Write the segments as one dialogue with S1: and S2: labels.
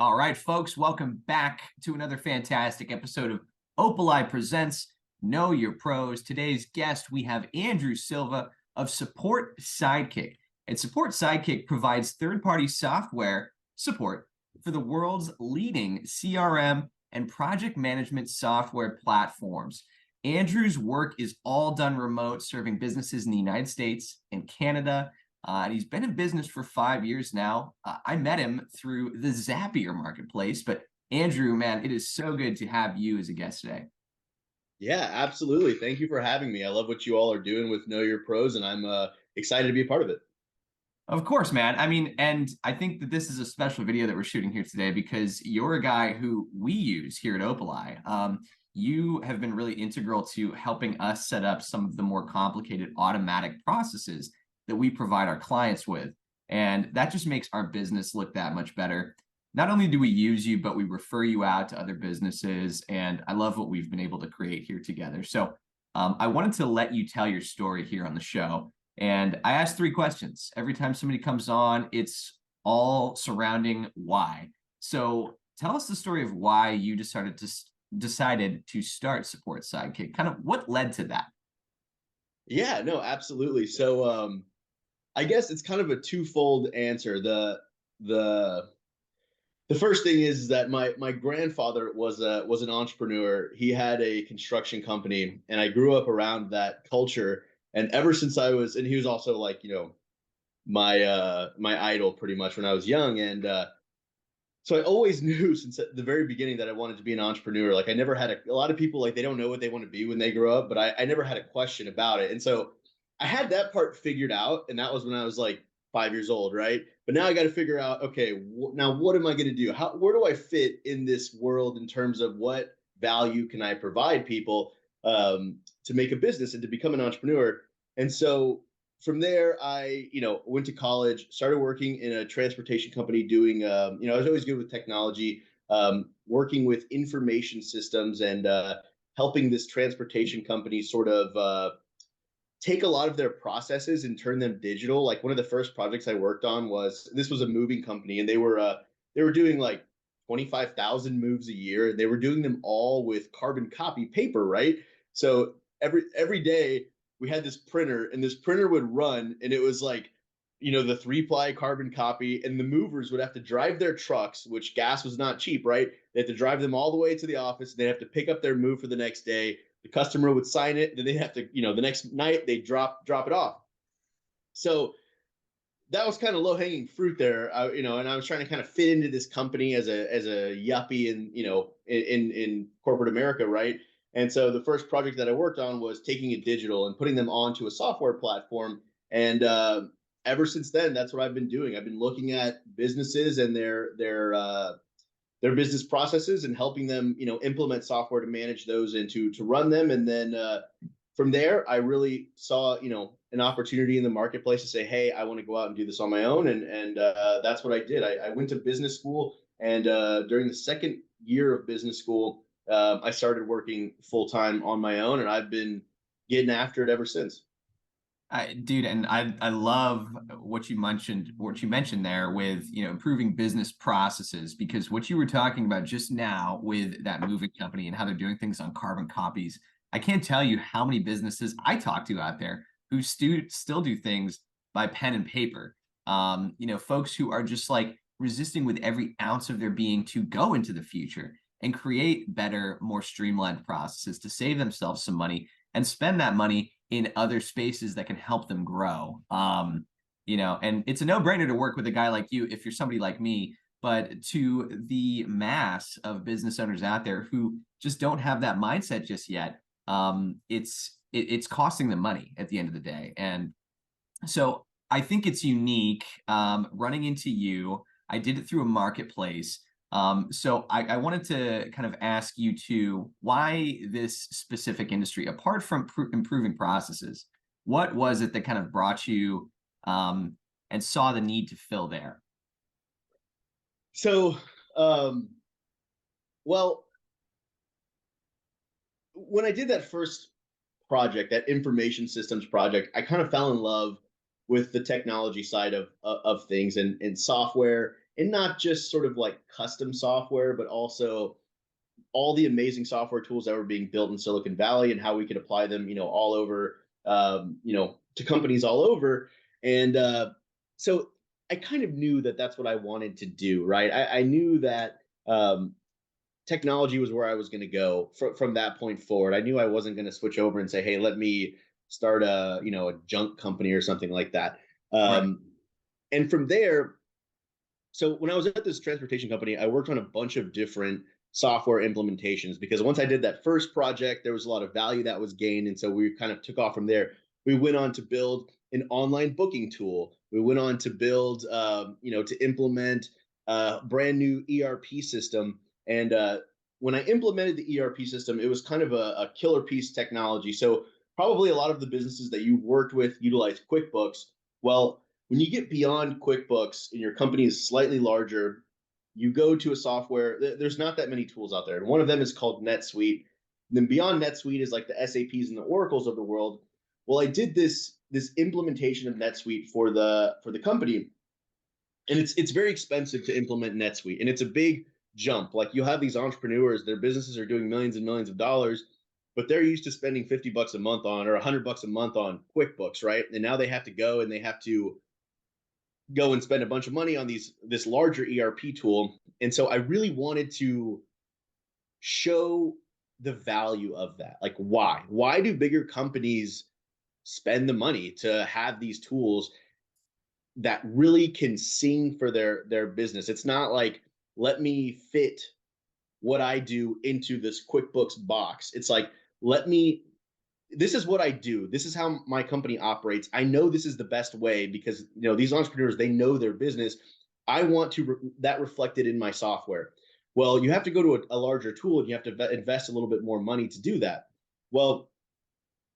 S1: All right, folks, welcome back to another fantastic episode of Opali Presents Know Your Pros. Today's guest, we have Andrew Silva of Support Sidekick. And Support Sidekick provides third-party software support for the world's leading CRM and project management software platforms. Andrew's work is all done remote, serving businesses in the United States and Canada. And he's been in business for 5 years now. I met him through the Zapier marketplace. But Andrew, man, it is so good to have you as a guest today.
S2: Yeah, absolutely. Thank you for having me. I love what you all are doing with Know Your Pros, and I'm excited to be a part of it.
S1: Of course, man. I mean, and I think that this is a special video that we're shooting here today because you're a guy who we use here at Opali. You have been really integral to helping us set up some of the more complicated automatic processes that we provide our clients with. And that just makes our business look that much better. Not only do we use you, but we refer you out to other businesses. And I love what we've been able to create here together. So I wanted to let you tell your story here on the show. And I asked 3 questions. Every time somebody comes on, it's all surrounding why. So tell us the story of why you decided to start Support Sidekick. Kind of what led to that?
S2: Yeah, no, absolutely. So I guess it's kind of a twofold answer. The the first thing is that my grandfather was an entrepreneur. He had a construction company, and I grew up around that culture. And ever since and he was also like, my idol pretty much when I was young. And so I always knew since the very beginning that I wanted to be an entrepreneur. Like I never had a lot of people like they don't know what they want to be when they grow up, but I never had a question about it. And so I had that part figured out, and that was when I was like 5 years old, right? But now I got to figure out, okay, now what am I going to do? Where do I fit in this world in terms of what value can I provide people to make a business and to become an entrepreneur? And so from there, I went to college, started working in a transportation company, doing I was always good with technology, working with information systems and helping this transportation company sort of take a lot of their processes and turn them digital. Like one of the first projects I worked on was a moving company, and they were doing like 25,000 moves a year, and they were doing them all with carbon copy paper, right? So every day we had this printer, and this printer would run, and it was like, the 3-ply carbon copy, and the movers would have to drive their trucks, which gas was not cheap, right? They had to drive them all the way to the office. They'd have to pick up their move for the next day. The customer would sign it. Then they'd have to, the next night they drop it off. So that was kind of low hanging fruit there, and I was trying to kind of fit into this company as a yuppie in corporate America, right? And so the first project that I worked on was taking it digital and putting them onto a software platform. And ever since then, that's what I've been doing. I've been looking at businesses and their business processes and helping them, implement software to manage those and to run them. And then from there, I really saw, an opportunity in the marketplace to say, hey, I want to go out and do this on my own. And that's what I did. I went to business school, and during the second year of business school, I started working full time on my own, and I've been getting after it ever since.
S1: Dude, and I love what you mentioned there with improving business processes, because what you were talking about just now with that moving company and how they're doing things on carbon copies, I can't tell you how many businesses I talk to out there who still do things by pen and paper. Folks who are just like resisting with every ounce of their being to go into the future and create better, more streamlined processes to save themselves some money and spend that money in other spaces that can help them grow. And it's a no-brainer to work with a guy like you if you're somebody like me, but to the mass of business owners out there who just don't have that mindset just yet, it's costing them money at the end of the day. And so I think it's unique running into you. I did it through a marketplace. So I wanted to kind of ask you to why this specific industry, apart from improving processes, what was it that kind of brought you and saw the need to fill there?
S2: So, well, when I did that first project, that information systems project, I kind of fell in love with the technology side of things and software. and not just sort of like custom software, but also all the amazing software tools that were being built in Silicon Valley and how we could apply them, all over, to companies all over. And so I kind of knew that that's what I wanted to do, right? I knew that technology was where I was going to go from that point forward. I knew I wasn't going to switch over and say, hey, let me start a junk company or something like that.
S1: Right.
S2: And from there, so when I was at this transportation company, I worked on a bunch of different software implementations because once I did that first project, there was a lot of value that was gained. And so we kind of took off from there. We went on to build an online booking tool. We went on to build, to implement a brand new ERP system. And when I implemented the ERP system, it was kind of a killer piece technology. So probably a lot of the businesses that you worked with utilize QuickBooks. Well, when you get beyond QuickBooks and your company is slightly larger, you go to a software. There's not that many tools out there, and one of them is called NetSuite. And then beyond NetSuite is like the SAPs and the Oracles of the world. Well, I did this implementation of NetSuite for the company, and it's very expensive to implement NetSuite, and it's a big jump. Like you'll have these entrepreneurs, their businesses are doing millions and millions of dollars, but they're used to spending $50 a month on or $100 a month on QuickBooks, right? And now they have to go and they have to go and spend a bunch of money on this larger ERP tool. And so I really wanted to show the value of that. Like why do bigger companies spend the money to have these tools that really can sing for their business? It's not like, let me fit what I do into this QuickBooks box. It's like, let me this is what I do. This is how my company operates. I know this is the best way because these entrepreneurs, they know their business. I want that reflected in my software. Well, you have to go to a larger tool and you have to invest a little bit more money to do that. Well,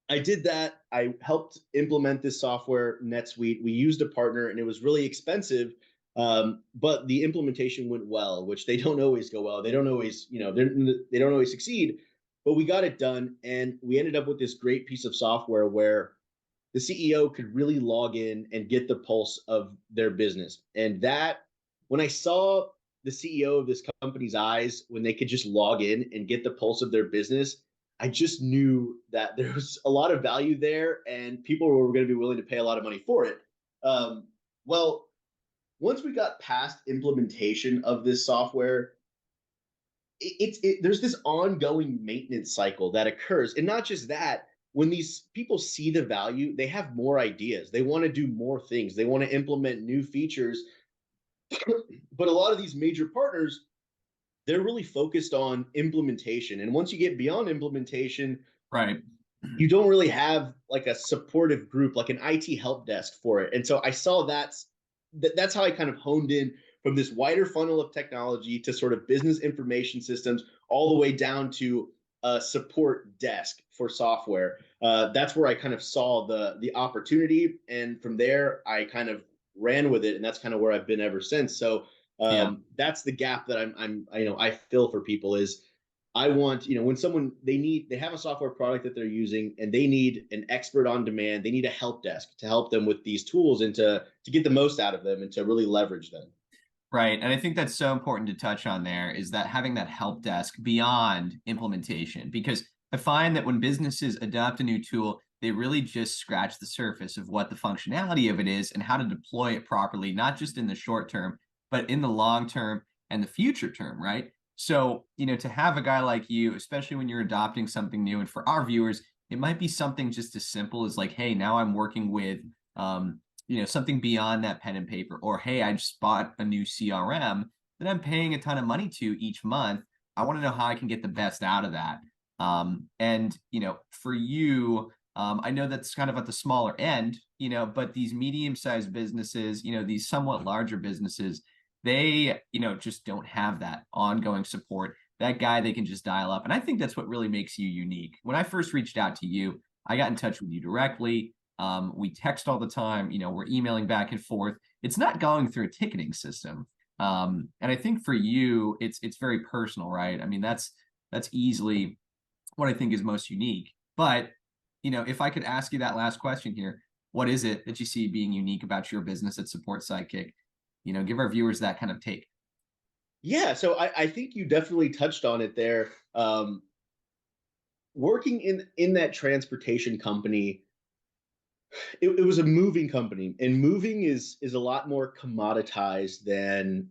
S2: I did that. I helped implement this software, NetSuite. We used a partner and it was really expensive. But the implementation went well, which they don't always go well. They don't always, they don't always succeed, but we got it done. And we ended up with this great piece of software where the CEO could really log in and get the pulse of their business. And that, when I saw the CEO of this company's eyes, when they could just log in and get the pulse of their business, I just knew that there was a lot of value there and people were going to be willing to pay a lot of money for it. Well, once we got past implementation of this software, there's this ongoing maintenance cycle that occurs. And not just that, when these people see the value, they have more ideas. They want to do more things. They want to implement new features. But a lot of these major partners, they're really focused on implementation. And once you get beyond implementation,
S1: Right.
S2: you don't really have like a supportive group, like an IT help desk for it. And so I saw that's how I kind of honed in from this wider funnel of technology to sort of business information systems, all the way down to a support desk for software. That's where I kind of saw the opportunity, and from there I kind of ran with it, and that's kind of where I've been ever since. So
S1: Yeah.
S2: that's the gap that I fill for people is I want, when someone they have a software product that they're using and they need an expert on demand, they need a help desk to help them with these tools and to get the most out of them and to really leverage them.
S1: Right. And I think that's so important to touch on there is that having that help desk beyond implementation, because I find that when businesses adopt a new tool, they really just scratch the surface of what the functionality of it is and how to deploy it properly, not just in the short term, but in the long term and the future term, right? So, to have a guy like you, especially when you're adopting something new, and for our viewers, it might be something just as simple as like, hey, now I'm working with something beyond that pen and paper, or hey, I just bought a new CRM that I'm paying a ton of money to each month. I want to know how I can get the best out of that. And for you, I know that's kind of at the smaller end, but these medium-sized businesses, these somewhat larger businesses, they, just don't have that ongoing support. That guy they can just dial up. And I think that's what really makes you unique. When I first reached out to you, I got in touch with you directly. We text all the time, we're emailing back and forth. It's not going through a ticketing system. And I think for you, it's very personal, right? I mean, that's easily what I think is most unique. But, if I could ask you that last question here, what is it that you see being unique about your business at Support Sidekick? Give our viewers that kind of take.
S2: Yeah, so I think you definitely touched on it there. Working in that transportation company, it was a moving company, and moving is a lot more commoditized than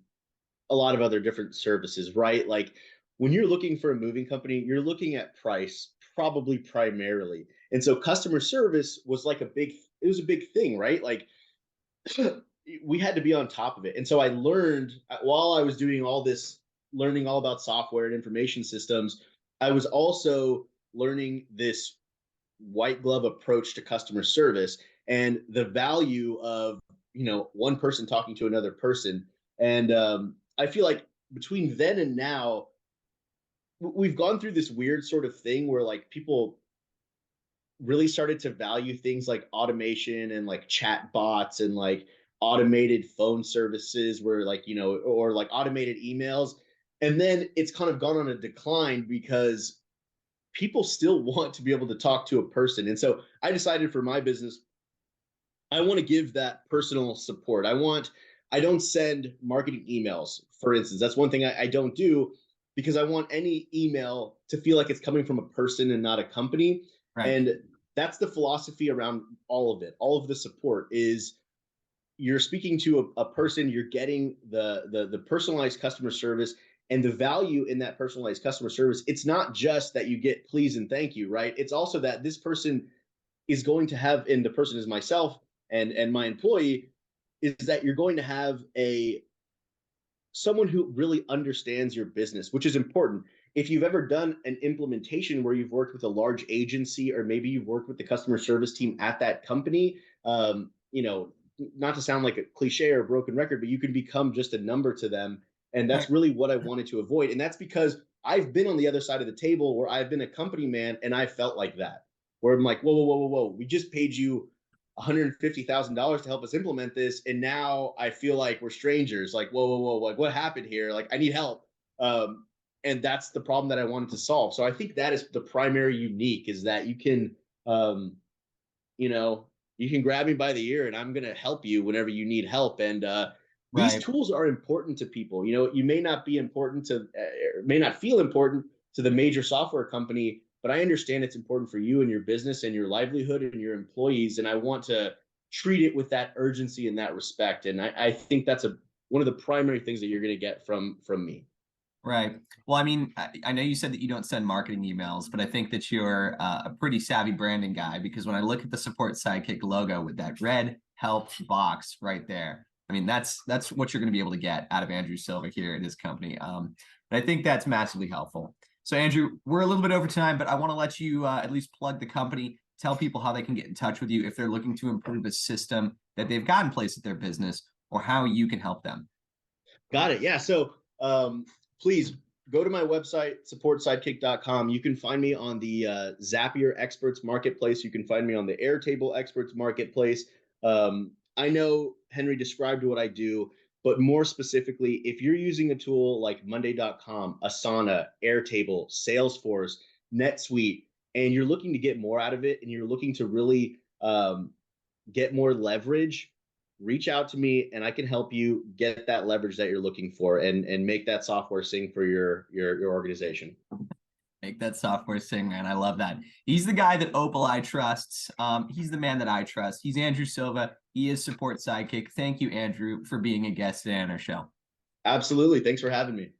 S2: a lot of other different services, right? Like when you're looking for a moving company, you're looking at price probably primarily. And so customer service was like it was a big thing, right? Like we had to be on top of it. And so I learned while I was doing all this, learning all about software and information systems, I was also learning this white glove approach to customer service and the value of, one person talking to another person. And I feel like between then and now, we've gone through this weird sort of thing where like people really started to value things like automation and like chat bots and like automated phone services where like, or like automated emails. And then it's kind of gone on a decline because people still want to be able to talk to a person. And so I decided for my business, I want to give that personal support. I don't send marketing emails, for instance. That's one thing I don't do because I want any email to feel like it's coming from a person and not a company.
S1: Right.
S2: And that's the philosophy around all of it. All of the support is you're speaking to a person, you're getting the personalized customer service and the value in that personalized customer service. It's not just that you get please and thank you, right? It's also that this person is going to have, and the person is myself and my employee, is that you're going to have a someone who really understands your business, which is important. If you've ever done an implementation where you've worked with a large agency, or maybe you've worked with the customer service team at that company, not to sound like a cliche or a broken record, but you can become just a number to them. And
S1: Right.
S2: that's really what I wanted to avoid. And that's because I've been on the other side of the table where I've been a company man and I felt like that, where I'm like, whoa, whoa, whoa, whoa, whoa. We just paid you $150,000 to help us implement this, and now I feel like we're strangers. Like, whoa, whoa, whoa, like what happened here? Like, I need help. And that's the problem that I wanted to solve. So I think that is the primary unique, is that um, you know, you can grab me by the ear, and I'm going to help you whenever you need help. And these
S1: Right.
S2: tools are important to people. You may not be important to, may not feel important to the major software company, but I understand it's important for you and your business and your livelihood and your employees. And I want to treat it with that urgency and that respect. And I think that's one of the primary things that you're going to get from me.
S1: Right. Well, I mean, I know you said that you don't send marketing emails, but I think that you're a pretty savvy branding guy, because when I look at the Support Sidekick logo with that red help box right there, I mean, that's what you're going to be able to get out of Andrew Silva here at his company. But I think that's massively helpful. So, Andrew, we're a little bit over time, but I want to let you at least plug the company, tell people how they can get in touch with you if they're looking to improve a system that they've got in place at their business, or how you can help them.
S2: Got it. Yeah. So please go to my website, supportsidekick.com. You can find me on the Zapier Experts Marketplace. You can find me on the Airtable Experts Marketplace. I know Henry described what I do, but more specifically, if you're using a tool like Monday.com, Asana, Airtable, Salesforce, NetSuite, and you're looking to get more out of it, and you're looking to really get more leverage, reach out to me and I can help you get that leverage that you're looking for and make that software sing for your organization.
S1: Make that software sing, man. I love that. He's the guy that Opal I trusts. He's the man that I trust. He's Andrew Silva. He is Support Sidekick. Thank you, Andrew, for being a guest today on our show.
S2: Absolutely. Thanks for having me.